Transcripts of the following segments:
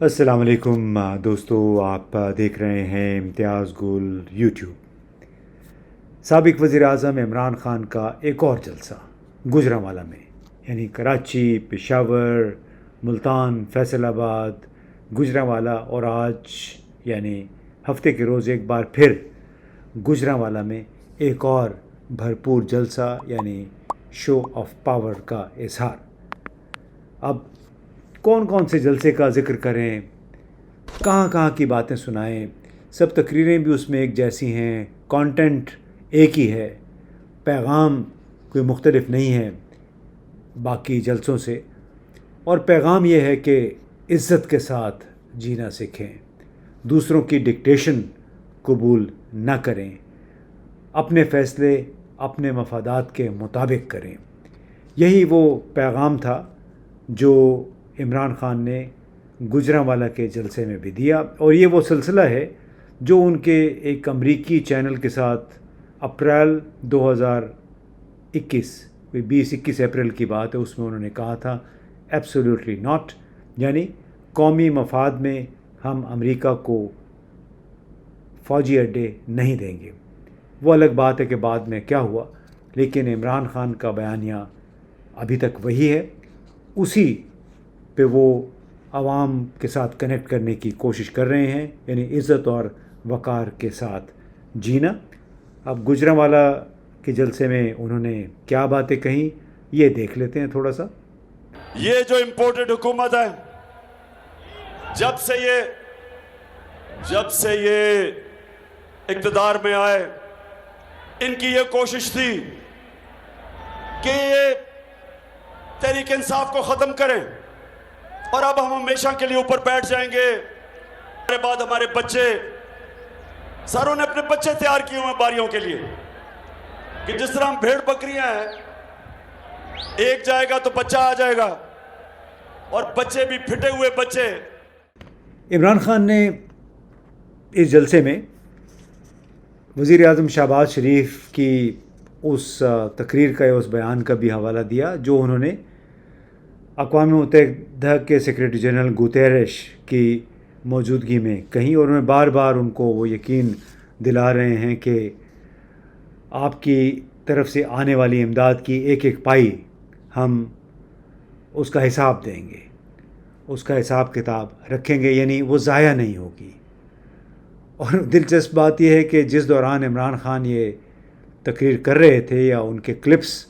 السلام علیکم دوستو، آپ دیکھ رہے ہیں امتیاز گل یوٹیوب۔ سابق وزیر اعظم عمران خان کا ایک اور جلسہ گوجرانوالہ میں، یعنی کراچی، پشاور، ملتان، فیصل آباد، گوجرانوالہ، اور آج یعنی ہفتے کے روز ایک بار پھر گوجرانوالہ میں ایک اور بھرپور جلسہ یعنی شو آف پاور کا اظہار۔ اب کون کون سے جلسے کا ذکر کریں، کہاں کہاں کی باتیں سنائیں؟ سب تقریریں بھی اس میں ایک جیسی ہیں، کانٹینٹ ایک ہی ہے، پیغام کوئی مختلف نہیں ہے باقی جلسوں سے، اور پیغام یہ ہے کہ عزت کے ساتھ جینا سیکھیں، دوسروں کی ڈکٹیشن قبول نہ کریں، اپنے فیصلے اپنے مفادات کے مطابق کریں۔ یہی وہ پیغام تھا جو عمران خان نے گوجرانوالہ کے جلسے میں بھی دیا، اور یہ وہ سلسلہ ہے جو ان کے ایک امریکی چینل کے ساتھ اپریل 2021 20-21 اپریل کی بات ہے، اس میں انہوں نے کہا تھا ایبسولوٹلی ناٹ، یعنی قومی مفاد میں ہم امریکہ کو فوجی اڈے نہیں دیں گے۔ وہ الگ بات ہے کہ بعد میں کیا ہوا، لیکن عمران خان کا بیانیہ ابھی تک وہی ہے، اسی پہ وہ عوام کے ساتھ کنیکٹ کرنے کی کوشش کر رہے ہیں، یعنی عزت اور وقار کے ساتھ جینا۔ اب گوجرانوالہ کے جلسے میں انہوں نے کیا باتیں کہیں، یہ دیکھ لیتے ہیں تھوڑا سا۔ یہ جو امپورٹڈ حکومت ہے، جب سے یہ اقتدار میں آئے، ان کی یہ کوشش تھی کہ یہ تحریک انصاف کو ختم کریں، اور اب ہم ہمیشہ کے لیے اوپر بیٹھ جائیں گے۔ ہمارے بعد ہمارے بچے، ساروں نے اپنے بچے تیار کیے ہوئے باریوں کے لیے، کہ جس طرح ہم بھیڑ بکریاں ہیں، ایک جائے گا تو بچہ آ جائے گا، اور بچے بھی پھٹے ہوئے بچے۔ عمران خان نے اس جلسے میں وزیر اعظم شہباز شریف کی اس تقریر کا یا اس بیان کا بھی حوالہ دیا جو انہوں نے اقوام متحدہ کے سیکریٹری جنرل گوتیرش کی موجودگی میں کہیں، اور انہوں نے بار بار ان کو وہ یقین دلا رہے ہیں کہ آپ کی طرف سے آنے والی امداد کی ایک ایک پائی ہم اس کا حساب دیں گے، اس کا حساب کتاب رکھیں گے، یعنی وہ ضائع نہیں ہوگی۔ اور دلچسپ بات یہ ہے کہ جس دوران عمران خان یہ تقریر کر رہے تھے یا ان کے کلپس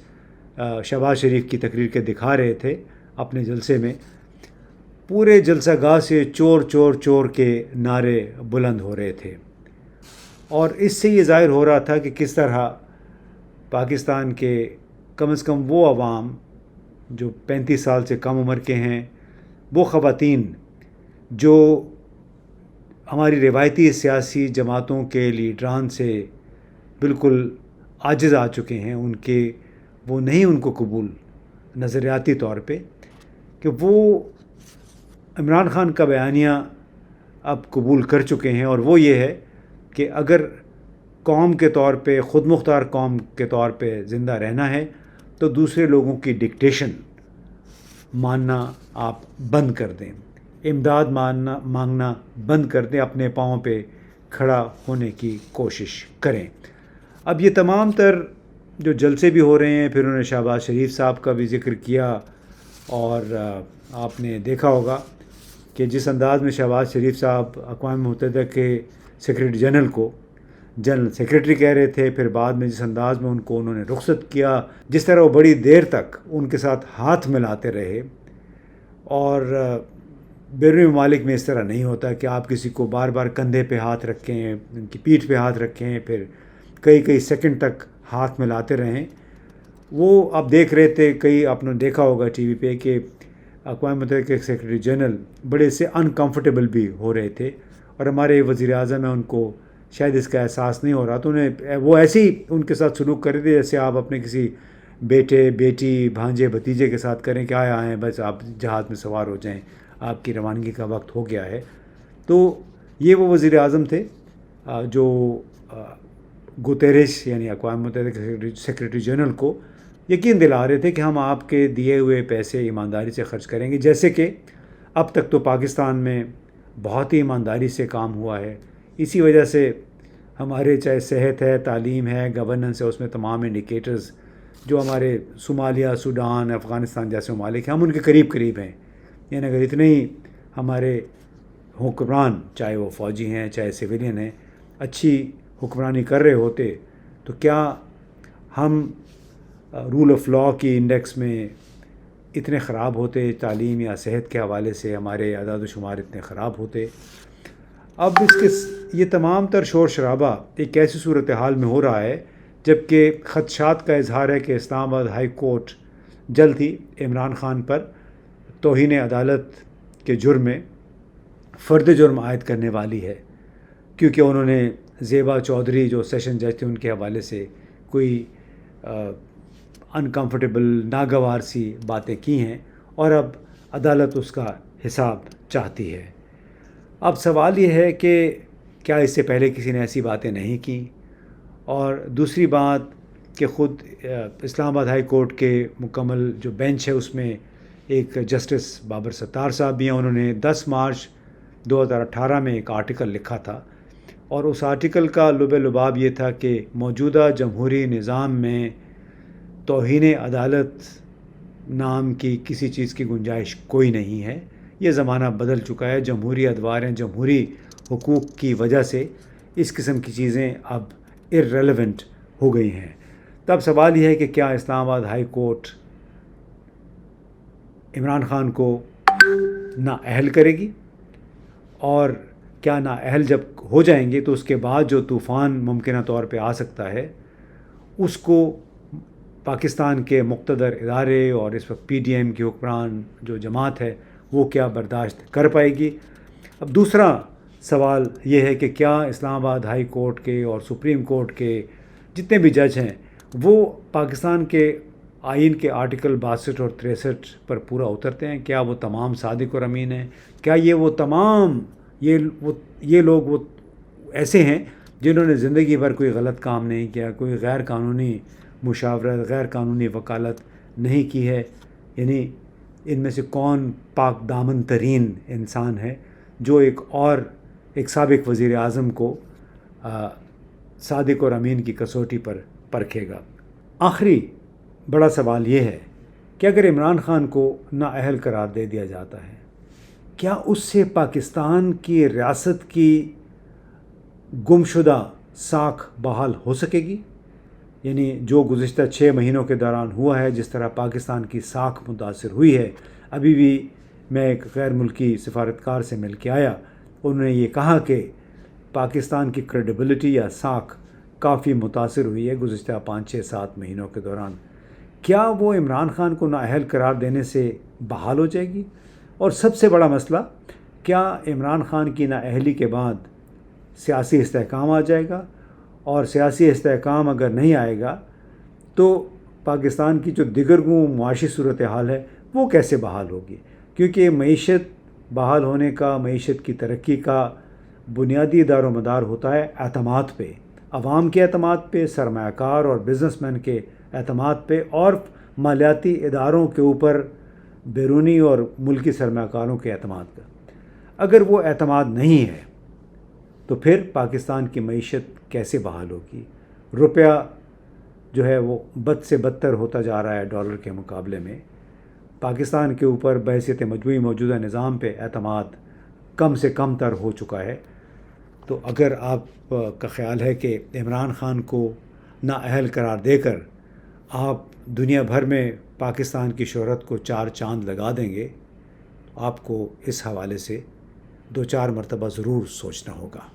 شہباز شریف کی تقریر کے دکھا رہے تھے اپنے جلسے میں، پورے جلسہ گاہ سے چور چور چور کے نعرے بلند ہو رہے تھے، اور اس سے یہ ظاہر ہو رہا تھا کہ کس طرح پاکستان کے کم از کم وہ عوام جو 35 سال سے کم عمر کے ہیں، وہ خواتین جو ہماری روایتی سیاسی جماعتوں کے لیڈران سے بالکل عاجز آ چکے ہیں، وہ نہیں ان کو قبول نظریاتی طور پہ کہ وہ عمران خان کا بیانیہ اب قبول کر چکے ہیں، اور وہ یہ ہے کہ اگر قوم کے طور پہ، خود مختار قوم کے طور پہ زندہ رہنا ہے تو دوسرے لوگوں کی ڈکٹیشن ماننا آپ بند کر دیں، امداد مانگنا بند کر دیں، اپنے پاؤں پہ کھڑا ہونے کی کوشش کریں۔ اب یہ تمام تر جو جلسے بھی ہو رہے ہیں، پھر انہوں نے شہباز شریف صاحب کا بھی ذکر کیا، اور آپ نے دیکھا ہوگا کہ جس انداز میں شہباز شریف صاحب اقوام متحدہ کے سیکریٹری جنرل کو جنرل سیکریٹری کہہ رہے تھے، پھر بعد میں جس انداز میں انہوں نے رخصت کیا، جس طرح وہ بڑی دیر تک ان کے ساتھ ہاتھ ملاتے رہے، اور بیرونی ممالک میں اس طرح نہیں ہوتا کہ آپ کسی کو بار بار کندھے پہ ہاتھ رکھیں، ان کی پیٹھ پہ ہاتھ رکھیں، پھر کئی سیکنڈ تک ہاتھ ملاتے رہیں۔ وہ آپ دیکھ رہے تھے، آپ نے دیکھا ہوگا ٹی وی پہ کہ اقوام متحدہ کے سیکریٹری جنرل بڑے سے انکمفرٹیبل بھی ہو رہے تھے، اور ہمارے وزیر اعظم ہیں، ان کو شاید اس کا احساس نہیں ہو رہا، تو وہ ایسے ہی ان کے ساتھ سلوک کر رہے تھے جیسے آپ اپنے کسی بیٹے، بیٹی، بھانجے، بھتیجے کے ساتھ کریں کہ آئیں بس آپ جہاز میں سوار ہو جائیں، آپ کی روانگی کا وقت ہو گیا ہے۔ تو یہ وہ وزیر اعظم تھے جو گوتیرش یعنی اقوام متحدہ کے سیکریٹری جنرل کو یقین دلا رہے تھے کہ ہم آپ کے دیے ہوئے پیسے ایمانداری سے خرچ کریں گے، جیسے کہ اب تک تو پاکستان میں بہت ہی ایمانداری سے کام ہوا ہے. اسی وجہ سے ہمارے چاہے صحت ہے، تعلیم ہے، گورننس ہے، اس میں تمام انڈیکیٹرز جو ہمارے صومالیہ، سوڈان، افغانستان جیسے ممالک ہیں، ہم ان کے قریب قریب ہیں. یعنی اگر اتنے ہی ہمارے حکمران، چاہے وہ فوجی ہیں چاہے سویلین ہیں، اچھی حکمرانی کر رہے ہوتے تو کیا ہم رول آف لاء کی انڈیکس میں اتنے خراب ہوتے، تعلیم یا صحت کے حوالے سے ہمارے اعداد و شمار اتنے خراب ہوتے. اب یہ تمام تر شور شرابہ ایک ایسی صورتحال میں ہو رہا ہے جبکہ خدشات کا اظہار ہے کہ اسلام آباد ہائی کورٹ جلد ہی عمران خان پر توہین عدالت کے جرم میں فرد جرم عائد کرنے والی ہے، کیونکہ انہوں نے زیبا چودھری جو سیشن جج تھے ان کے حوالے سے کوئی انکمفرٹیبل، ناگوار سی باتیں کی ہیں اور اب عدالت اس کا حساب چاہتی ہے. اب سوال یہ ہے کہ کیا اس سے پہلے کسی نے ایسی باتیں نہیں کی؟ اور دوسری بات کہ خود اسلام آباد ہائی کورٹ کے مکمل جو بینچ ہے اس میں ایک جسٹس بابر ستار صاحب بھی ہیں. انہوں نے 10 مارچ 2018 میں ایک آرٹیکل لکھا تھا اور اس آرٹیکل کا لب لباب یہ تھا کہ موجودہ جمہوری نظام میں توہین عدالت نام کی کسی چیز کی گنجائش کوئی نہیں ہے. یہ زمانہ بدل چکا ہے، جمہوری ادواریں جمہوری حقوق کی وجہ سے اس قسم کی چیزیں اب ارریلیونٹ ہو گئی ہیں. تب سوال یہ ہے کہ کیا اسلام آباد ہائی کورٹ عمران خان کو نااہل کرے گی؟ اور کیا نااہل جب ہو جائیں گے تو اس کے بعد جو طوفان ممکنہ طور پہ آ سکتا ہے اس کو پاکستان کے مقتدر ادارے اور اس وقت پی ڈی ایم کی حکمران جو جماعت ہے وہ کیا برداشت کر پائے گی؟ اب دوسرا سوال یہ ہے کہ کیا اسلام آباد ہائی کورٹ کے اور سپریم کورٹ کے جتنے بھی جج ہیں وہ پاکستان کے آئین کے آرٹیکل 62 اور 63 پر پورا اترتے ہیں؟ کیا وہ تمام صادق اور امین ہیں؟ کیا وہ تمام یہ لوگ وہ ایسے ہیں جنہوں نے زندگی بھر کوئی غلط کام نہیں کیا، کوئی غیر قانونی مشاورت، غیر قانونی وکالت نہیں کی ہے؟ یعنی ان میں سے کون پاک دامن ترین انسان ہے جو ایک سابق وزیر اعظم کو صادق اور امین کی کسوٹی پر پرکھے گا؟ آخری بڑا سوال یہ ہے کہ اگر عمران خان کو نااہل قرار دے دیا جاتا ہے، کیا اس سے پاکستان کی ریاست کی گمشدہ ساکھ بحال ہو سکے گی؟ یعنی جو گزشتہ 6 مہینوں کے دوران ہوا ہے، جس طرح پاکستان کی ساکھ متاثر ہوئی ہے. ابھی بھی میں ایک غیر ملکی سفارتکار سے مل کے آیا، انہوں نے یہ کہا کہ پاکستان کی کریڈیبلٹی یا ساکھ کافی متاثر ہوئی ہے گزشتہ 5-6-7 مہینوں کے دوران. کیا وہ عمران خان کو نااہل قرار دینے سے بحال ہو جائے گی؟ اور سب سے بڑا مسئلہ، کیا عمران خان کی نااہلی کے بعد سیاسی استحکام آ جائے گا؟ اور سیاسی استحکام اگر نہیں آئے گا تو پاکستان کی جو دیگرگوں معاشی صورتحال ہے وہ کیسے بحال ہوگی؟ کیونکہ معیشت بحال ہونے کا، معیشت کی ترقی کا بنیادی دار و مدار ہوتا ہے اعتماد پہ، عوام کے اعتماد پہ، سرمایہ کار اور بزنس مین کے اعتماد پہ، اور مالیاتی اداروں کے اوپر بیرونی اور ملکی سرمایہ کاروں کے اعتماد کا. اگر وہ اعتماد نہیں ہے تو پھر پاکستان کی معیشت کیسے بحال ہوگی؟ روپیہ جو ہے وہ بد سے بدتر ہوتا جا رہا ہے ڈالر کے مقابلے میں. پاکستان کے اوپر بحیثیت مجموعی موجودہ نظام پہ اعتماد کم سے کم تر ہو چکا ہے. تو اگر آپ کا خیال ہے کہ عمران خان کو نااہل قرار دے کر آپ دنیا بھر میں پاکستان کی شہرت کو 4 چاند لگا دیں گے، آپ کو اس حوالے سے 2-4 مرتبہ ضرور سوچنا ہوگا.